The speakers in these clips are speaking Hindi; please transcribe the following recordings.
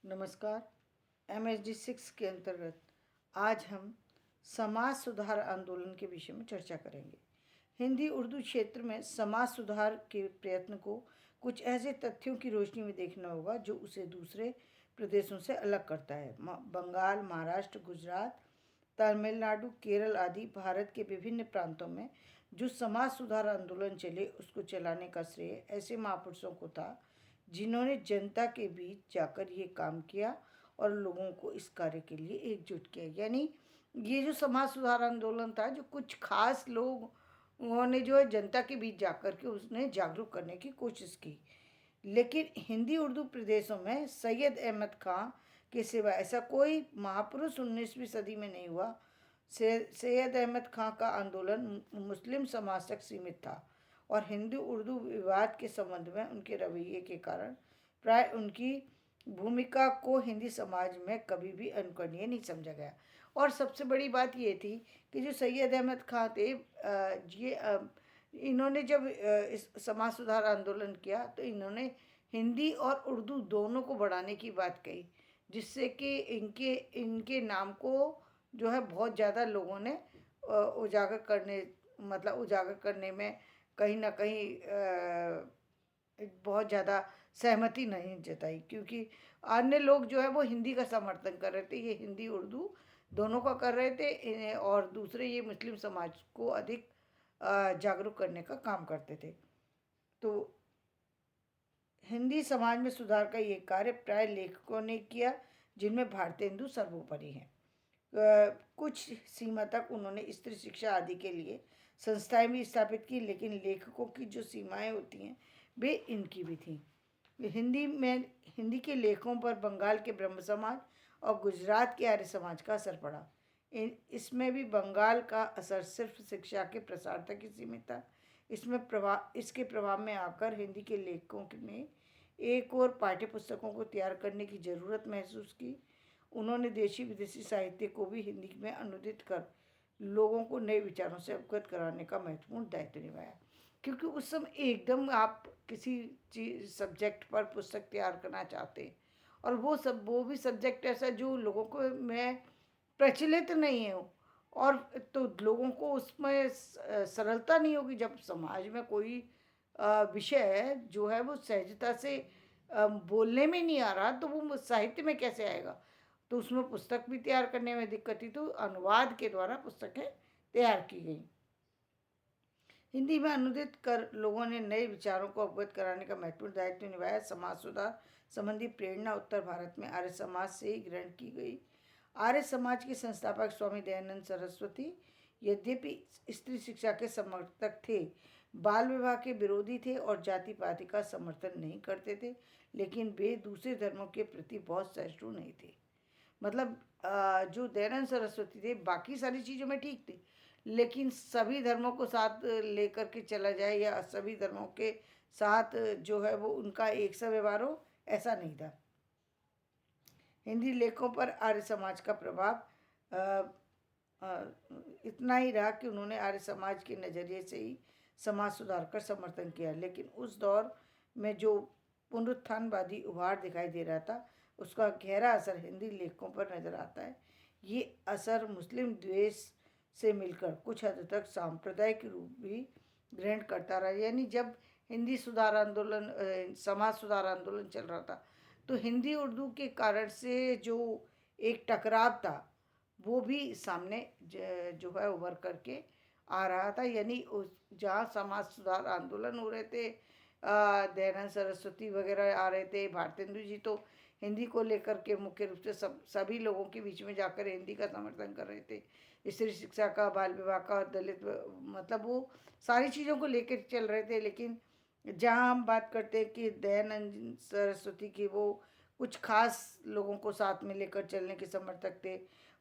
नमस्कार। MSD 6 के अंतर्गत आज हम समाज सुधार आंदोलन के विषय में चर्चा करेंगे। हिंदी उर्दू क्षेत्र में समाज सुधार के प्रयत्न को कुछ ऐसे तथ्यों की रोशनी में देखना होगा जो उसे दूसरे प्रदेशों से अलग करता है। बंगाल, महाराष्ट्र, गुजरात, तमिलनाडु, केरल आदि भारत के विभिन्न प्रांतों में जो समाज सुधार आंदोलन चले उसको चलाने का श्रेय ऐसे महापुरुषों को था जिन्होंने जनता के बीच जाकर ये काम किया और लोगों को इस कार्य के लिए एकजुट किया। यानी ये जो समाज सुधार आंदोलन था, जो कुछ खास लोगों ने जो है जनता के बीच जाकर के उसने जागरूक करने की कोशिश की। लेकिन हिंदी उर्दू प्रदेशों में सैयद अहमद खां के सिवा ऐसा कोई महापुरुष 19वीं सदी में नहीं हुआ। सैयद अहमद खां का आंदोलन मुस्लिम समाज तक सीमित था और हिंदी उर्दू विवाद के संबंध में उनके रवैये के कारण प्राय उनकी भूमिका को हिंदी समाज में कभी भी अनुकरणीय नहीं समझा गया। और सबसे बड़ी बात ये थी कि जो सैयद अहमद खां थे, इन्होंने जब इस समाज सुधार आंदोलन किया तो इन्होंने हिंदी और उर्दू दोनों को बढ़ाने की बात कही, जिससे कि इनके इनके नाम को जो है बहुत ज़्यादा लोगों ने उजागर करने में कहीं ना कहीं बहुत ज़्यादा सहमति नहीं जताई, क्योंकि अन्य लोग जो है वो हिंदी का समर्थन कर रहे थे, ये हिंदी उर्दू दोनों का कर रहे थे, और दूसरे ये मुस्लिम समाज को अधिक जागरूक करने का काम करते थे। तो हिंदी समाज में सुधार का ये कार्य प्राय लेखकों ने किया, जिनमें भारतीय हिंदू सर्वोपरि हैं। कुछ सीमा तक उन्होंने स्त्री शिक्षा आदि के लिए संस्थाएं भी स्थापित की, लेकिन लेखकों की जो सीमाएं होती हैं वे इनकी भी थी। हिंदी के लेखकों पर बंगाल के ब्रह्म समाज और गुजरात के आर्य समाज का असर पड़ा। इसमें भी बंगाल का असर सिर्फ शिक्षा के प्रसार तक ही सीमित था। इसके प्रभाव में आकर हिंदी के लेखकों ने एक और पाठ्य पुस्तकों को तैयार करने की ज़रूरत महसूस की। उन्होंने देशी विदेशी साहित्य को भी हिंदी में अनुदित कर लोगों को नए विचारों से अवगत कराने का महत्वपूर्ण दायित्व निभाया, क्योंकि उस समय एकदम आप किसी चीज सब्जेक्ट पर पुस्तक तैयार करना चाहते हैं और वो भी सब्जेक्ट ऐसा जो लोगों को में प्रचलित नहीं है, और तो लोगों को उसमें सरलता नहीं होगी। जब समाज में कोई विषय जो है वो सहजता से बोलने में नहीं आ रहा तो वो साहित्य में कैसे आएगा। तो उसमें पुस्तक भी तैयार करने में दिक्कत थी, तो अनुवाद के द्वारा पुस्तकें तैयार की गई। हिंदी में अनुदित कर लोगों ने नए विचारों को अवगत कराने का महत्वपूर्ण दायित्व निभाया। समाज सुधार संबंधी प्रेरणा उत्तर भारत में आर्य समाज से ही ग्रहण की गई। आर्य समाज के संस्थापक स्वामी दयानंद सरस्वती यद्यपि स्त्री शिक्षा के समर्थक थे, बाल विवाह के विरोधी थे और जाति पाति का समर्थन नहीं करते थे, लेकिन वे दूसरे धर्मों के प्रति बहुत सहिष्णु नहीं थे। मतलब जो दयानंद सरस्वती थे बाकी सारी चीज़ों में ठीक थे, लेकिन सभी धर्मों को साथ लेकर के चला जाए या सभी धर्मों के साथ जो है वो उनका एक सा व्यवहार हो, ऐसा नहीं था। हिंदी लेखों पर आर्य समाज का प्रभाव इतना ही रहा कि उन्होंने आर्य समाज के नज़रिए से ही समाज सुधार का समर्थन किया, लेकिन उस दौर में जो पुनरुत्थानवादी उभार दिखाई दे रहा था उसका गहरा असर हिंदी लेखकों पर नज़र आता है। ये असर मुस्लिम द्वेष से मिलकर कुछ हद तक सांप्रदायिक रूप भी ग्रहण करता रहा। यानी जब हिंदी सुधार आंदोलन समाज सुधार आंदोलन चल रहा था तो हिंदी उर्दू के कारण से जो एक टकराव था वो भी सामने जो है उभर करके आ रहा था। यानी उस जहाँ समाज सुधार आंदोलन हो रहे थे, दयानंद सरस्वती वगैरह आ रहे थे, भारतेंदु जी तो हिंदी को लेकर के मुख्य रूप से सभी लोगों के बीच में जाकर हिंदी का समर्थन कर रहे थे। स्त्री शिक्षा का, बाल विवाह का, दलित मतलब वो सारी चीज़ों को लेकर चल रहे थे। लेकिन जहाँ हम बात करते हैं कि दयानंद सरस्वती की, वो कुछ खास लोगों को साथ में लेकर चलने के समर्थक थे,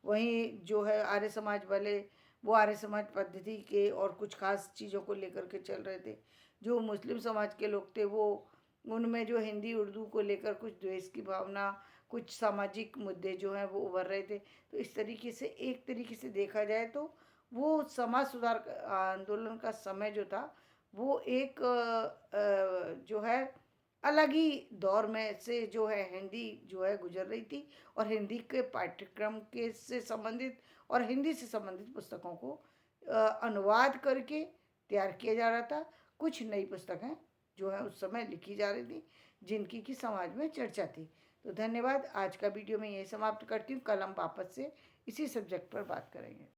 वहीं जो है आर्य समाज वाले वो आर्य समाज पद्धति के और कुछ खास चीज़ों को लेकर के चल रहे थे। जो मुस्लिम समाज के लोग थे वो उनमें जो हिंदी उर्दू को लेकर कुछ द्वेष की भावना, कुछ सामाजिक मुद्दे जो हैं वो उभर रहे थे। तो इस तरीके से एक तरीके से देखा जाए तो वो समाज सुधार आंदोलन का समय जो था वो एक जो है अलग ही दौर में से जो है हिंदी जो है गुजर रही थी, और हिंदी के पाठ्यक्रम के से संबंधित और हिंदी से संबंधित पुस्तकों को अनुवाद करके तैयार किया जा रहा था। कुछ नई पुस्तकें जो है उस समय लिखी जा रही थी, जिनकी की समाज में चर्चा थी। तो धन्यवाद। आज का वीडियो मैं यही समाप्त करती हूँ। कल हम वापस से इसी सब्जेक्ट पर बात करेंगे।